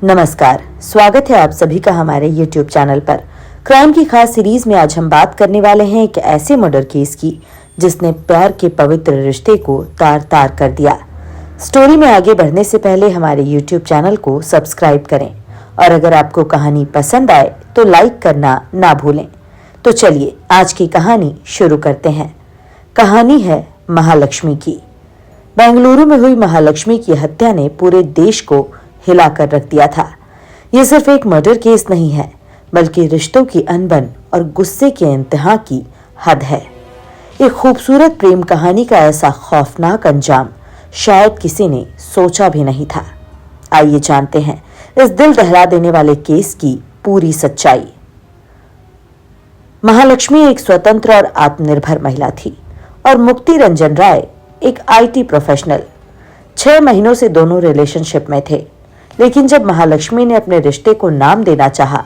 नमस्कार, स्वागत है आप सभी का हमारे YouTube चैनल पर। क्राइम की खास सीरीज में आज हम बात करने वाले हैं एक ऐसे मर्डर केस की जिसने प्यार के पवित्र रिश्ते को तार-तार कर दिया। स्टोरी में आगे बढ़ने से पहले हमारे YouTube चैनल को सब्सक्राइब करें और अगर आपको कहानी पसंद आए तो लाइक करना ना भूलें। तो चलिए आज की कहानी शुरू करते हैं। कहानी है महालक्ष्मी की। बेंगलुरु में हुई महालक्ष्मी की हत्या ने पूरे देश को हिलाकर रख दिया था। यह सिर्फ एक मर्डर केस नहीं है, बल्कि रिश्तों की अनबन और गुस्से के इंतहा की हद है। एक खूबसूरत प्रेम कहानी का ऐसा खौफनाक अंजाम शायद किसी ने सोचा भी नहीं था। आइए जानते हैं इस दिल दहला देने वाले केस की पूरी सच्चाई। महालक्ष्मी एक स्वतंत्र और आत्मनिर्भर महिला थी और मुक्ति रंजन राय एक IT प्रोफेशनल। 6 महीनों से दोनों रिलेशनशिप में थे, लेकिन जब महालक्ष्मी ने अपने रिश्ते को नाम देना चाहा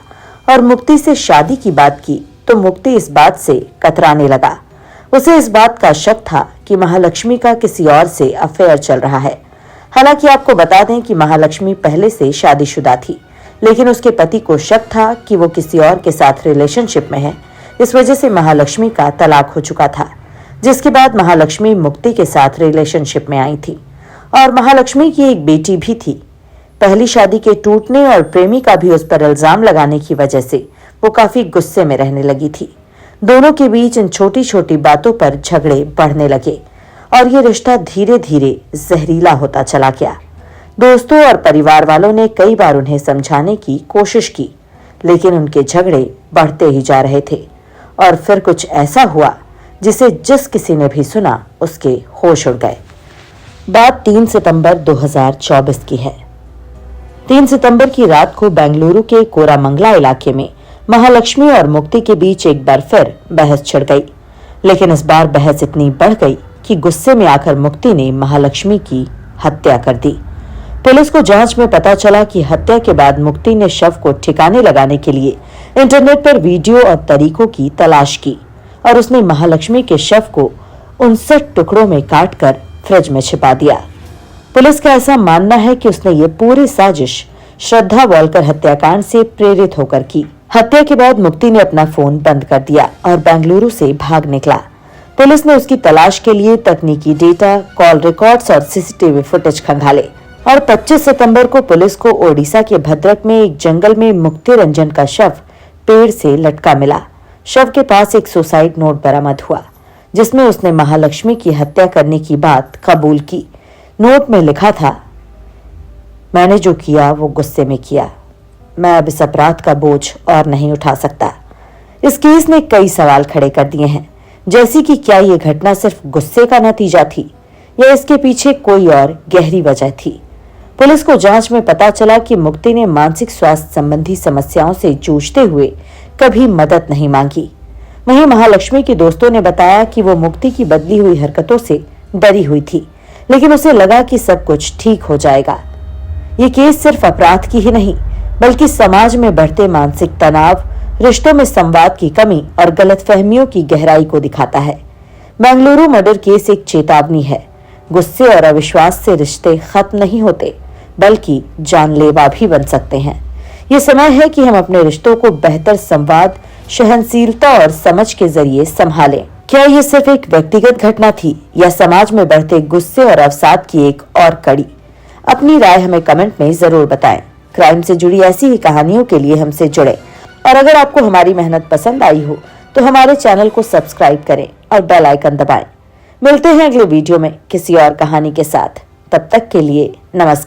और मुक्ति से शादी की बात की तो मुक्ति इस बात से कतराने लगा। उसे इस बात का शक था कि महालक्ष्मी का किसी और से अफेयर चल रहा है। हालांकि आपको बता दें कि महालक्ष्मी पहले से शादीशुदा थी, लेकिन उसके पति को शक था कि वो किसी और के साथ रिलेशनशिप में है। इस वजह से महालक्ष्मी का तलाक हो चुका था, जिसके बाद महालक्ष्मी मुक्ति के साथ रिलेशनशिप में आई थी और महालक्ष्मी की एक बेटी भी थी। पहली शादी के टूटने और प्रेमी का भी उस पर इल्जाम लगाने की वजह से वो काफी गुस्से में रहने लगी थी। दोनों के बीच इन छोटी छोटी बातों पर झगड़े बढ़ने लगे और ये रिश्ता धीरे धीरे जहरीला होता चला गया। दोस्तों और परिवार वालों ने कई बार उन्हें समझाने की कोशिश की, लेकिन उनके झगड़े बढ़ते ही जा रहे थे और फिर कुछ ऐसा हुआ जिसे जिस किसी ने भी सुना उसके होश उड़ गए। बात 3 सितंबर 2024 की है। 3 सितंबर की रात को बेंगलुरु के कोरामंगला इलाके में महालक्ष्मी और मुक्ति के बीच एक बार फिर बहस छिड़ गई, लेकिन इस बार बहस इतनी बढ़ गई कि गुस्से में आकर मुक्ति ने महालक्ष्मी की हत्या कर दी। पुलिस को जांच में पता चला कि हत्या के बाद मुक्ति ने शव को ठिकाने लगाने के लिए इंटरनेट पर वीडियो और तरीकों की तलाश की और उसने महालक्ष्मी के शव को 59 टुकड़ों में काटकर फ्रिज में छिपा दिया। पुलिस का ऐसा मानना है कि उसने ये पूरी साजिश श्रद्धा वॉलकर हत्याकांड से प्रेरित होकर की। हत्या के बाद मुक्ति ने अपना फोन बंद कर दिया और बेंगलुरु से भाग निकला। पुलिस ने उसकी तलाश के लिए तकनीकी डेटा, कॉल रिकॉर्ड्स और CCTV फुटेज खंगाले और 25 सितंबर को पुलिस को ओडिशा के भद्रक में एक जंगल में मुक्ति रंजन का शव पेड़ से लटका मिला। शव के पास एक सुसाइड नोट बरामद हुआ, जिसमें उसने महालक्ष्मी की हत्या करने की बात कबूल की। नोट में लिखा था, मैंने जो किया वो गुस्से में किया, मैं अब इस अपराध का बोझ और नहीं उठा सकता। इस केस ने कई सवाल खड़े कर दिए हैं, जैसे कि क्या ये घटना सिर्फ गुस्से का नतीजा थी या इसके पीछे कोई और गहरी वजह थी। पुलिस को जांच में पता चला कि मुक्ति ने मानसिक स्वास्थ्य संबंधी समस्याओं से जूझते हुए कभी मदद नहीं मांगी। वहीं महालक्ष्मी के दोस्तों ने बताया कि वो मुक्ति की बदली हुई हरकतों से डरी हुई थी, लेकिन उसे लगा कि सब कुछ ठीक हो जाएगा। ये केस सिर्फ अपराध की ही नहीं, बल्कि समाज में बढ़ते मानसिक तनाव, रिश्तों में संवाद की कमी और गलतफहमियों की गहराई को दिखाता है। बेंगलुरु मर्डर केस एक चेतावनी है। गुस्से और अविश्वास से रिश्ते खत्म नहीं होते, बल्कि जानलेवा भी बन सकते हैं। ये समय है कि हम अपने रिश्तों को बेहतर संवाद, सहनशीलता और समझ के जरिए संभालें। क्या ये सिर्फ एक व्यक्तिगत घटना थी या समाज में बढ़ते गुस्से और अवसाद की एक और कड़ी? अपनी राय हमें कमेंट में जरूर बताएं। क्राइम से जुड़ी ऐसी ही कहानियों के लिए हमसे जुड़े और अगर आपको हमारी मेहनत पसंद आई हो तो हमारे चैनल को सब्सक्राइब करें और बेल आइकन दबाएं। मिलते हैं अगले वीडियो में किसी और कहानी के साथ। तब तक के लिए नमस्कार।